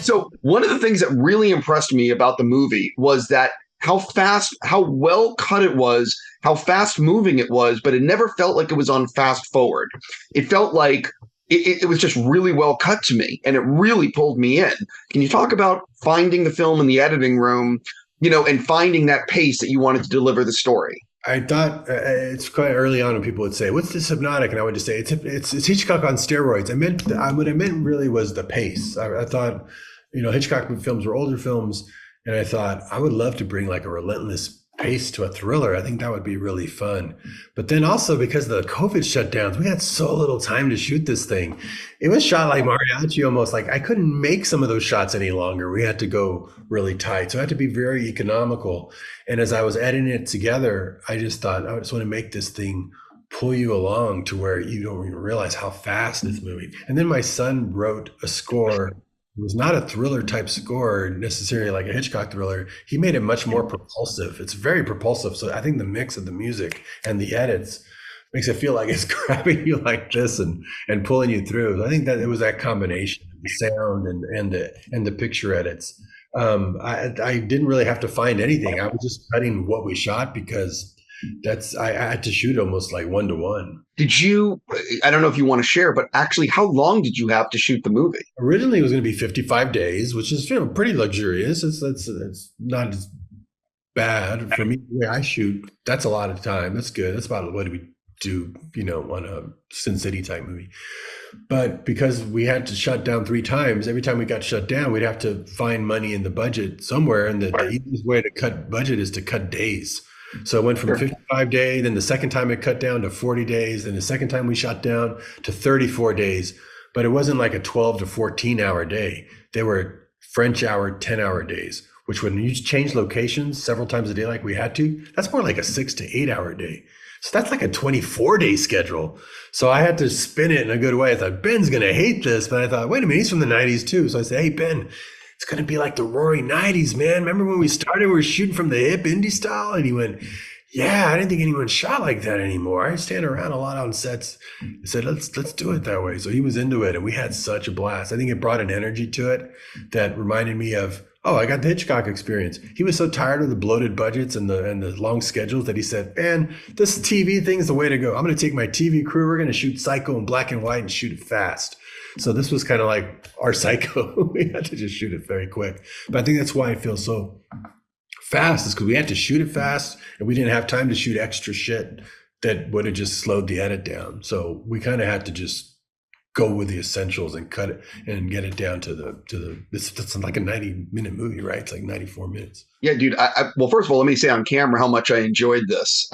So one of the things that really impressed me about the movie was that how fast, how well cut it was, how fast moving it was, but it never felt like it was on fast forward. It felt like it was just really well cut to me, and it really pulled me in. Can you talk about finding the film in the editing room, and finding that pace that you wanted to deliver the story? I thought it's quite early on when people would say, "What's this Hypnotic?" And I would just say, "It's Hitchcock on steroids." What I meant really was the pace. I thought, Hitchcock films were older films, and I thought I would love to bring like a relentless pace to a thriller. I think that would be really fun. But then also because of the COVID shutdowns, we had so little time to shoot this thing. It was shot like mariachi almost. Like I couldn't make some of those shots any longer. We had to go really tight. So I had to be very economical. And as I was editing it together, I just thought, I just want to make this thing pull you along to where you don't even realize how fast it's moving. And then my son wrote a score. It was not a thriller type score necessarily like a Hitchcock thriller. He made it much more propulsive. It's very propulsive. So I think the mix of the music and the edits makes it feel like it's grabbing you like this and pulling you through. So I think that it was that combination of the sound and the picture edits. I didn't really have to find anything. I was just cutting what we shot because I had to shoot almost like 1-to-1. Did you, I don't know if you want to share, but actually, how long did you have to shoot the movie? Originally, it was going to be 55 days, which is pretty luxurious. It's not as bad for me. The way I shoot, that's a lot of time. That's good. That's about what we do, on a Sin City type movie. But because we had to shut down 3 times, every time we got shut down, we'd have to find money in the budget somewhere. And the easiest way to cut budget is to cut days. So it went from 55 days, then the second time it cut down to 40 days, then the second time we shut down to 34 days. But it wasn't like a 12 to 14 hour day. They were French hour, 10-hour days, which when you change locations several times a day like we had to, that's more like a 6 to 8 hour day. So that's like a 24-day schedule. So I had to spin it in a good way. I thought, Ben's going to hate this. But I thought, wait a minute, he's from the 90s too. So I said, hey, Ben, it's going to be like the roaring 90s, man. Remember when we started, we were shooting from the hip indie style? And he went, yeah, I didn't think anyone shot like that anymore. I stand around a lot on sets. I said, let's do it that way. So he was into it and we had such a blast. I think it brought an energy to it that reminded me of, oh, I got the Hitchcock experience. He was so tired of the bloated budgets and the long schedules that he said, man, this TV thing is the way to go. I'm going to take my TV crew. We're going to shoot Psycho in black and white and shoot it fast. So this was kind of like our Psycho. We had to just shoot it very quick. But I think that's why it feels so fast, is because we had to shoot it fast and we didn't have time to shoot extra shit that would have just slowed the edit down. So we kind of had to just go with the essentials and cut it and get it down to it's like a 90-minute movie, right? It's like 94 minutes. Yeah, dude. Well, first of all, let me say on camera how much I enjoyed this.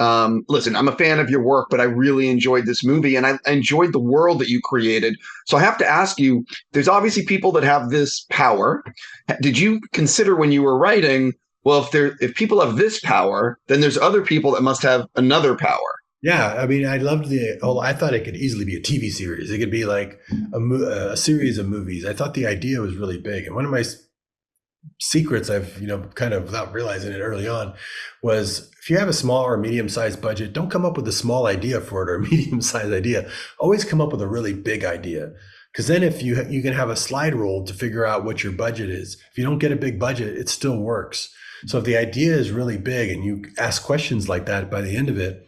Listen, I'm a fan of your work, but I really enjoyed this movie and I enjoyed the world that you created. So I have to ask you, there's obviously people that have this power. Did you consider when you were writing, well, if people have this power, then there's other people that must have another power? Yeah, I mean, I loved I thought it could easily be a TV series. It could be like a series of movies. I thought the idea was really big. And one of my secrets I've, kind of without realizing it early on was if you have a small or medium-sized budget, don't come up with a small idea for it or a medium-sized idea. Always come up with a really big idea. Because then if you can have a slide rule to figure out what your budget is. If you don't get a big budget, it still works. So if the idea is really big and you ask questions like that by the end of it,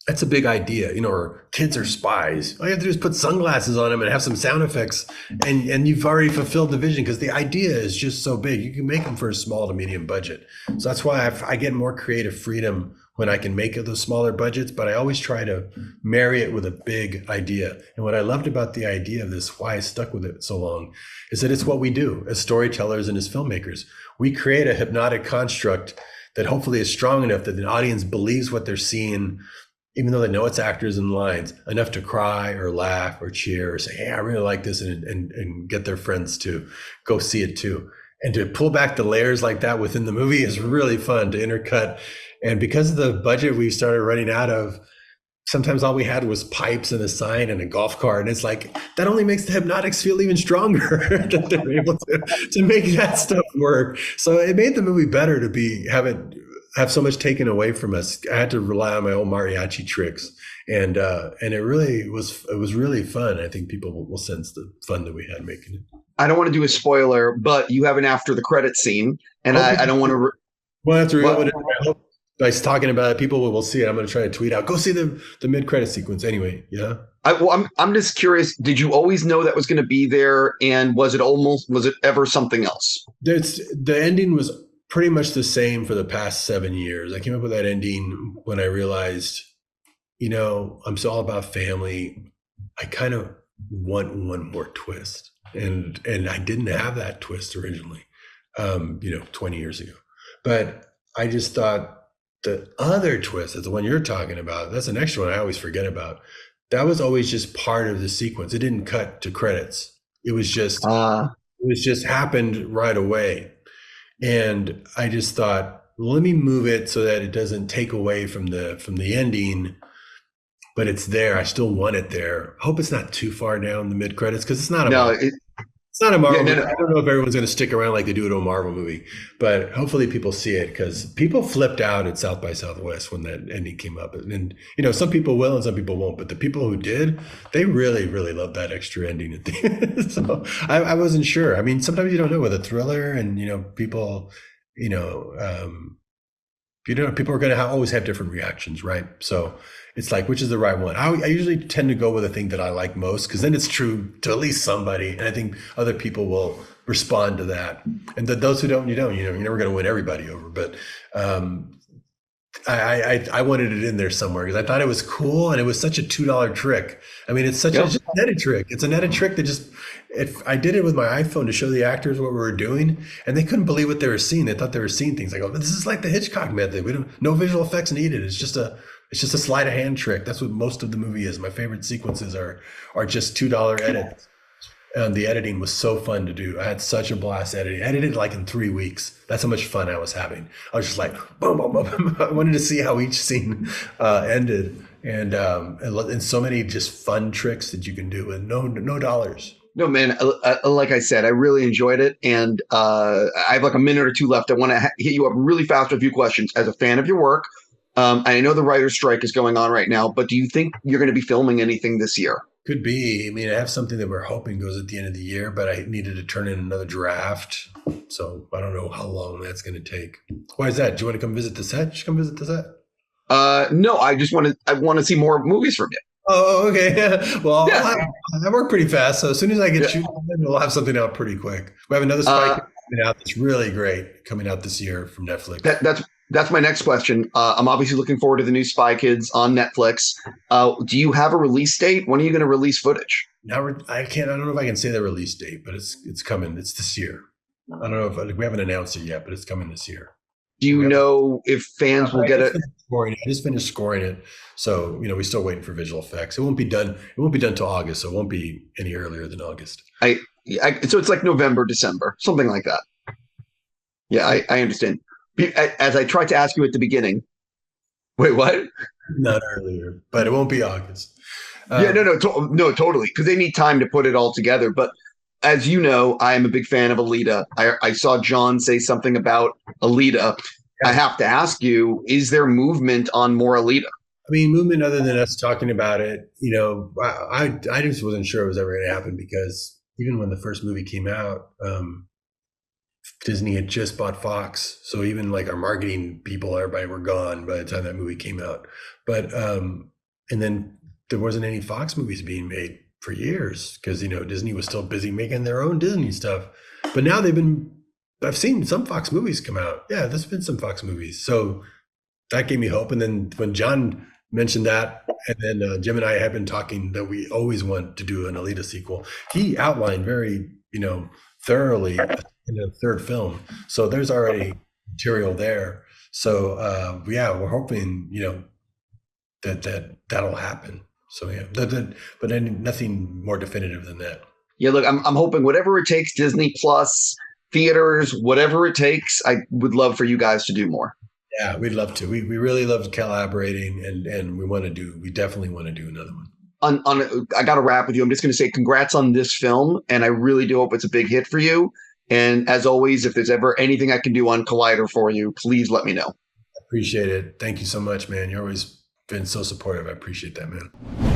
that's a big idea, or kids are spies. All you have to do is put sunglasses on them and have some sound effects and you've already fulfilled the vision because the idea is just so big. You can make them for a small to medium budget. So that's why I get more creative freedom when I can make those smaller budgets, but I always try to marry it with a big idea. And what I loved about the idea of this, why I stuck with it so long, is that it's what we do as storytellers and as filmmakers. We create a hypnotic construct that hopefully is strong enough that the audience believes what they're seeing, even though they know it's actors and lines, enough to cry or laugh or cheer or say, hey, I really like this, and get their friends to go see it too. And to pull back the layers like that within the movie is really fun to intercut. And because of the budget we started running out of, sometimes all we had was pipes and a sign and a golf cart. And it's like, that only makes the Hypnotics feel even stronger that they're able to make that stuff work. So it made the movie better to have it have so much taken away from us. I had to rely on my old mariachi tricks, and it was really fun. I think people will sense the fun that we had making it. I don't want to do a spoiler, but you have an after the credit scene, and I don't want to. Well, that's real. But I hope by talking about it, people will see it. I'm going to try to tweet out, go see the mid credit sequence. Anyway, yeah. I'm just curious. Did you always know that was going to be there, and was it ever something else? The ending was pretty much the same for the past 7 years. I came up with that ending when I realized, I'm so all about family. I kind of want one more twist, and I didn't have that twist originally, 20 years ago. But I just thought the other twist is the one you're talking about. That's the next one I always forget about. That was always just part of the sequence. It didn't cut to credits. It was just happened right away. And I just thought, let me move it so that it doesn't take away from the ending, but it's there. I still want it there. I hope it's not too far down the mid credits, because it's not it's not a Marvel movie. I don't know if everyone's going to stick around like they do to a Marvel movie, but hopefully people see it, because people flipped out at South by Southwest when that ending came up. And some people will and some people won't, but the people who did, they really, really loved that extra ending at the end. So I wasn't sure. I mean, sometimes you don't know with a thriller, and, people, people are going to always have different reactions, right? So it's like, which is the right one? I usually tend to go with the thing that I like most, because then it's true to at least somebody. And I think other people will respond to that. And those who don't, you're never going to win everybody over. But I wanted it in there somewhere because I thought it was cool, and it was such a $2 trick. I mean, it's such a netted trick. It's a netted trick that I did it with my iPhone to show the actors what we were doing, and they couldn't believe what they were seeing. They thought they were seeing things. I go, this is like the Hitchcock method. No visual effects needed. It's just a sleight of hand trick. That's what most of the movie is. My favorite sequences are just $2 edits. And the editing was so fun to do. I had such a blast editing. I edited like in 3 weeks. That's how much fun I was having. I was just like, boom, boom, boom. I wanted to see how each scene ended. And so many just fun tricks that you can do with no dollars. No, man, like I said, I really enjoyed it. And I have like a minute or two left. I want to hit you up really fast with a few questions. As a fan of your work, I know the writer's strike is going on right now, but do you think you're going to be filming anything this year? Could be. I mean, I have something that we're hoping goes at the end of the year, but I needed to turn in another draft. So I don't know how long that's going to take. Why is that? Do you want to come visit the set? Just come visit the set? No, I want to see more movies from you. Oh, okay. Well, yeah. I work pretty fast. So as soon as I get shooting, we'll have something out pretty quick. We have another spy coming out that's really great coming out this year from Netflix. That's my next question. I'm obviously looking forward to the new Spy Kids on Netflix. Do you have a release date? When are you going to release footage? I don't know if I can say the release date, but it's coming. It's this year. I don't know if we haven't announced it yet, but it's coming this year. Do you know if fans will get it? I just finished scoring it. So, we're still waiting for visual effects. It won't be done till August. So it won't be any earlier than August. So it's like November, December, something like that. Yeah, I understand. As I tried to ask you at the beginning. Wait, what? Not earlier, but it won't be August. No, totally. Because they need time to put it all together. But as you know, I am a big fan of Alita. I saw John say something about Alita. Yeah. I have to ask you, is there movement on more Alita? I mean, movement other than us talking about it, I just wasn't sure it was ever going to happen, because even when the first movie came out, Disney had just bought Fox. So even like our marketing people, everybody were gone by the time that movie came out. But, and then there wasn't any Fox movies being made for years, because, Disney was still busy making their own Disney stuff. But now I've seen some Fox movies come out. Yeah, there's been some Fox movies. So that gave me hope. And then when John mentioned that, and then Jim and I have been talking that we always want to do an Alita sequel, he outlined very, thoroughly in the third film. So there's already material there. So we're hoping, that'll happen. So yeah, but then nothing more definitive than that. Yeah, look, I'm hoping whatever it takes, Disney Plus, theaters, whatever it takes, I would love for you guys to do more. Yeah, we'd love to. We really love collaborating, and we definitely want to do another one. I got to wrap with you. I'm just going to say congrats on this film, and I really do hope it's a big hit for you. And as always, if there's ever anything I can do on Collider for you, please let me know. Appreciate it. Thank you so much, man. You're always been so supportive. I appreciate that, man.